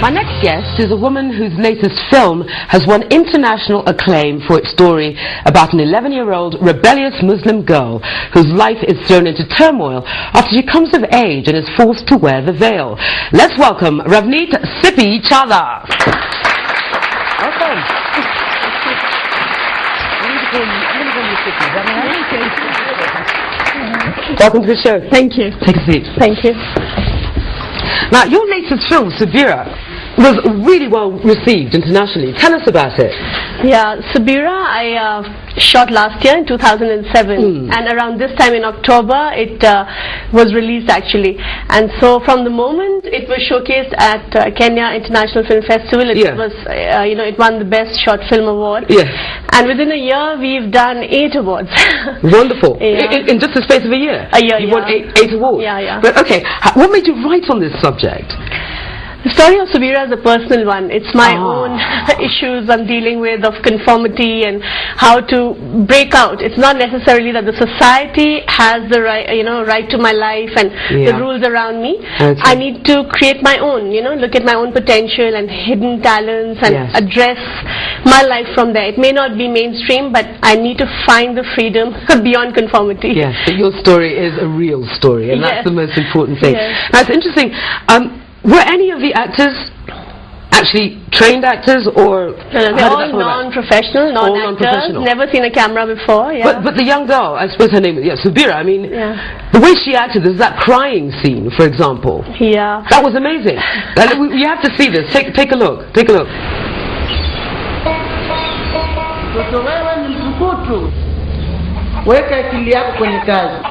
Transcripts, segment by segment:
My next guest is a woman whose latest film has won international acclaim for its story about an 11-year-old rebellious Muslim girl whose life is thrown into turmoil after she comes of age and is forced to wear the veil. Let's welcome Ravneet Sippy Chadha. Welcome. Welcome to the show. Thank you. Take a seat. Thank you. Now, your latest film, Sabira, was really well received internationally. Tell us about it. Yeah, Sabira, I shot last year in 2007, and around this time in October, it was released actually. And so, from the moment it was showcased at Kenya International Film Festival, it was, it won the Best Short Film Award. Yes. And within a year, we've done 8 awards. Wonderful. Yeah. In just the space of a year? A year, you won 8 awards? Yeah, yeah. But okay, what made you write on this subject? The story of Sabira is a personal one. It's my own issues I'm dealing with of conformity and how to break out. It's not necessarily that the society has the right, right to my life and the rules around me. Okay. I need to create my own, look at my own potential and hidden talents and address my life from there. It may not be mainstream, but I need to find the freedom beyond conformity. Yes, but your story is a real story, and that's the most important thing. Yes. Now, it's interesting. Were any of the actors actually trained actors, or they're all non-professional, non-actors, never seen a camera before? Yeah. But the young girl, I suppose her name is Sabira. I mean, the way she acted, there's that crying scene, for example. Yeah, that was amazing. You have to see this. Take a look. Take a look. Weka akili yako kwenye kazi.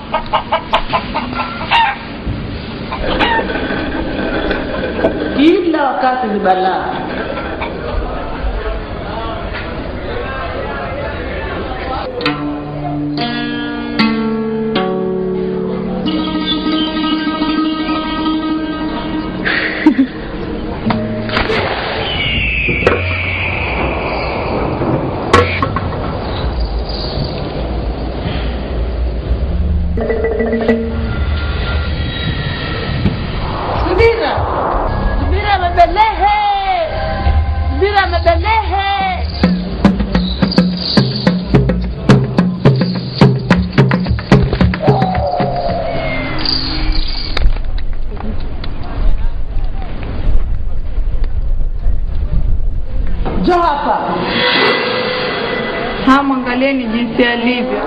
Kila wakati ni balaa. Jo hapa. Mwangalieni jinsi alivyo.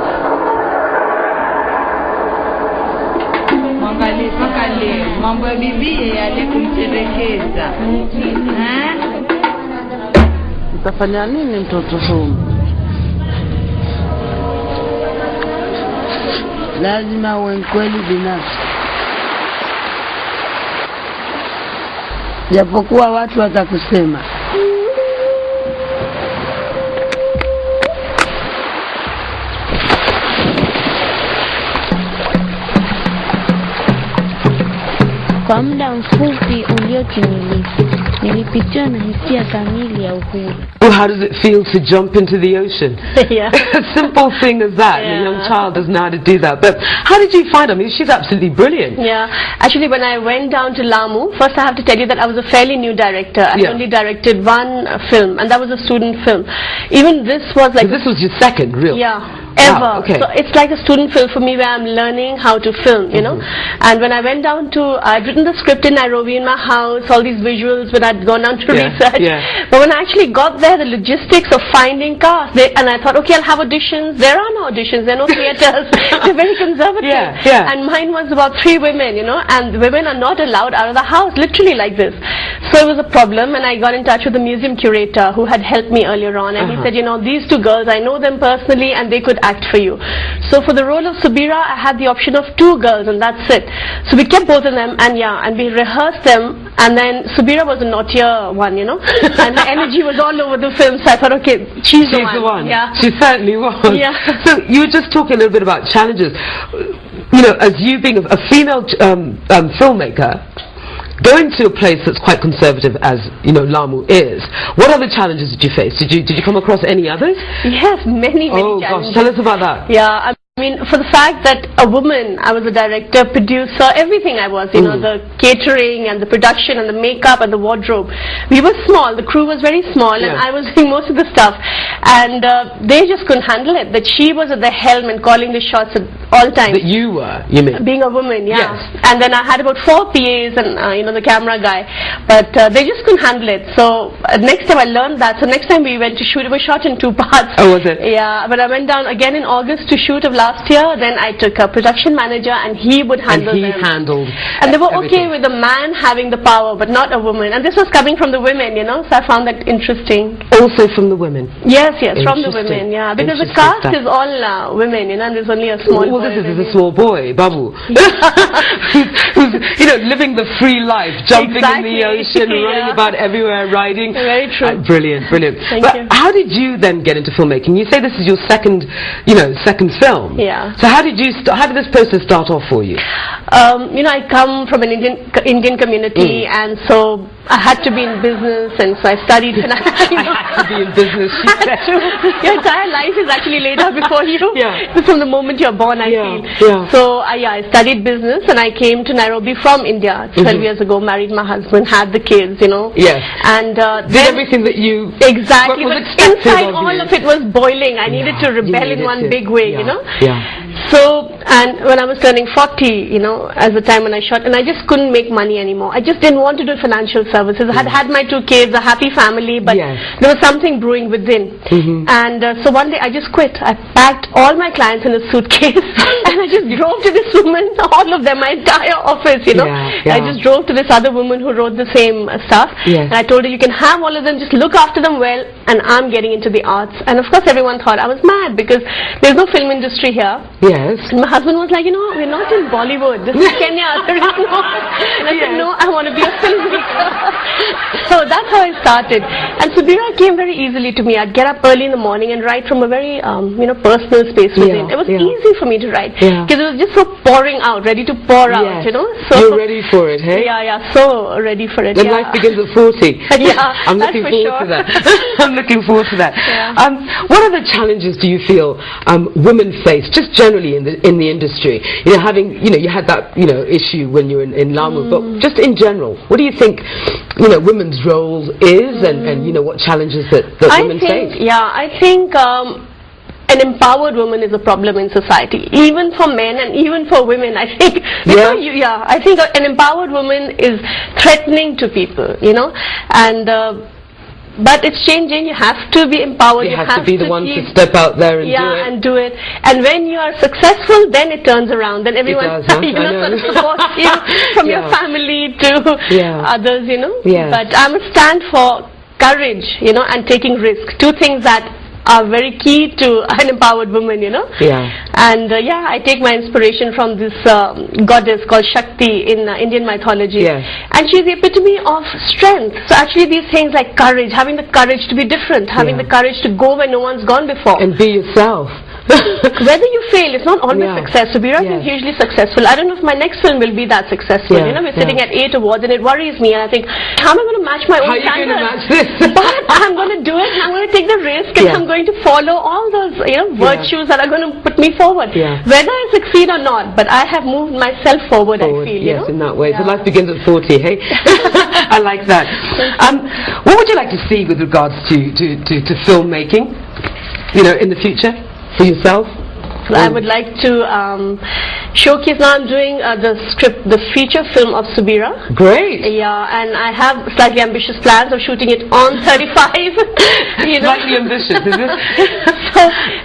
Mwangalie mpaka leo. Mambo ya bibie yale kumcherekeza. Utafanya nini mtoto huyu? Lazima uwe mkweli binafsi. Japokuwa watu watakusema. Kwa muda mfupi uliotimilika, nilipitiwa na hisia kamili ya uhuru. Well, how does it feel to jump into the ocean? A simple thing as that. A young child doesn't know how to do that. But how did you find her? I mean, she's absolutely brilliant. Yeah. Actually, when I went down to Lamu, first I have to tell you that I was a fairly new director. I only directed one film, and that was a student film. Even this was like... So this was your second, really? Yeah. Ever. Wow, okay. So it's like a student film for me where I'm learning how to film, you know. And when I went down to, I'd written the script in Nairobi in my house, all these visuals when I'd gone down to research. But when I actually got there, the logistics of finding cast, and I thought, okay, I'll have auditions. There are no auditions, there are no theatres. They're very conservative. And mine was about 3 women, you know, and the women are not allowed out of the house, literally like this. So it was a problem, and I got in touch with the museum curator who had helped me earlier on, and he said, you know, these 2 girls, I know them personally, and they could act for you. So for the role of Sabira, I had the option of 2 girls, and that's it. So we kept both of them, and we rehearsed them, and then Sabira was a naughtier one, you know, and the energy was all over the film, so I thought, okay, she's the one. Yeah. She certainly was. Yeah. So you were just talking a little bit about challenges. You know, as you being a female filmmaker, going to a place that's quite conservative as, you know, Lamu is, what other challenges did you face? Did you come across any others? Yes, many challenges. Oh gosh, tell us about that. Yeah. I mean, for the fact that a woman, I was a director, producer, everything I was, you know, the catering and the production and the makeup and the wardrobe. We were small, the crew was very small, and I was doing most of the stuff. And they just couldn't handle it, that she was at the helm and calling the shots at all times. That you were, you mean? Being a woman, yeah. Yes. And then I had about 4 PAs and, you know, the camera guy. But they just couldn't handle it. So next time I learned that. So next time we went to shoot, it was shot in 2 parts. Oh, was it? Yeah, but I went down again in August to shoot of last year. Then I took a production manager and he would handle them. And he handled And they were everything. okay with a man having the power, but not a woman. And this was coming from the women, you know, so I found that interesting. Also from the women? Yes, from the women, yeah. Because the cast is all women, you know, and there's only a small boy. Well, this is a small boy, Babu, who's, you know, living the free life, jumping in the ocean, running about everywhere, riding. Very true. Brilliant, brilliant. Thank you. How did you then get into filmmaking? You say this is your second film. Yeah. So how did this process start off for you? You know, I come from an Indian community, and so I had to be in business, and so I studied finance. I had to be in business, she said. Your entire life is actually laid out before you. From the moment you're born, I feel. Yeah. So I studied business, and I came to Nairobi from India 12 years ago, married my husband, had the kids, you know. Yes. And did everything that you... Exactly. But inside all of it was boiling. I needed to rebel in one big way, you know. Yeah. So, and when I was turning 40, you know, as the time when I shot, and I just couldn't make money anymore. I just didn't want to do financial services. I had my 2 kids, a happy family, but there was something brewing within. And so one day I just quit. I packed all my clients in a suitcase and I just drove to this woman, all of them, my entire office, you know. I just drove to this other woman who wrote the same stuff. And I told her, you can have all of them, just look after them well, and I'm getting into the arts. And of course everyone thought I was mad because there's no film industry here. Yes. And my husband was like, you know, we're not in Bollywood. This is Kenya. There is no. And I said, no, I want to be a filmmaker. So that's how I started. And Subira came very easily to me. I'd get up early in the morning and write from a very, you know, personal space within. It was easy for me to write because it was just so pouring out, ready to pour out, you know. So you're ready for it, hey? Yeah, so ready for it. Then life begins at 40. I'm looking forward to that. I'm looking forward to that. What other challenges do you feel women face, just generally in the industry? You know, you had that, you know, issue when you were in Lamu, but just in general, what do you think, you know, women's role is, and you know, what challenges that women face? I think an empowered woman is a problem in society, even for men and even for women. I think I think an empowered woman is threatening to people, you know, and but it's changing. You have to be empowered. You have to be the one to step out there and do it. and do it. And when you are successful, then it turns around. Then everyone sort of supports you, from your family to others, you know. But I'm a stand for courage, you know, and taking risk. 2 things that are very key to an empowered woman, you know. And I take my inspiration from this goddess called Shakti in Indian mythology. And she's the epitome of strength. So actually these things like courage, having the courage to be different, having the courage to go where no one's gone before. And be yourself. Whether you fail, it's not always success. Subira is hugely successful. I don't know if my next film will be that successful. You know, we're sitting at 8 awards and it worries me, and I think, how am I going to match my own standards? How are you going to match this? But I'm going to do it, and I'm going to take the risk, and I'm going to follow all those, you know, virtues that are going to put me forward. Whether I succeed or not, but I have moved myself forward, I feel, you know? in that way. So life begins at 40, hey? I like that. What would you like to see with regards to filmmaking, you know, in the future? For yourself? I would like to showcase. Now I'm doing the feature film of Subira. Great. And I have slightly ambitious plans of shooting it on 35. You know? Slightly ambitious, is it?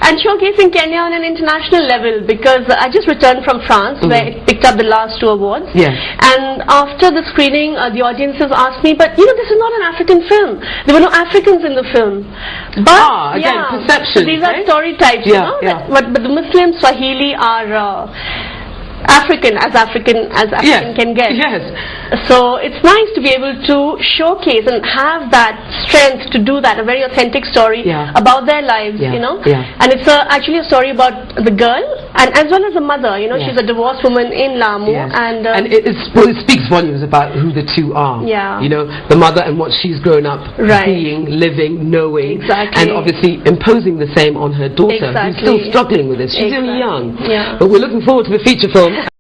And showcasing Kenya on an international level, because I just returned from France where it picked up the last 2 awards. And after the screening, the audiences asked me, but you know, this is not an African film. There were no Africans in the film. But perception. So these are story types, you know. But the Muslim Swahili are African as can get. Yes. So it's nice to be able to showcase and have that strength to do that, a very authentic story about their lives, you know. And it's actually a story about the girl and as well as the mother, you know. She's a divorced woman in Lamu, and it speaks volumes about who the two are. You know, the mother and what she's grown up seeing, living, knowing, and obviously imposing the same on her daughter, who's still struggling with this. She's only young. But we're looking forward to the feature film.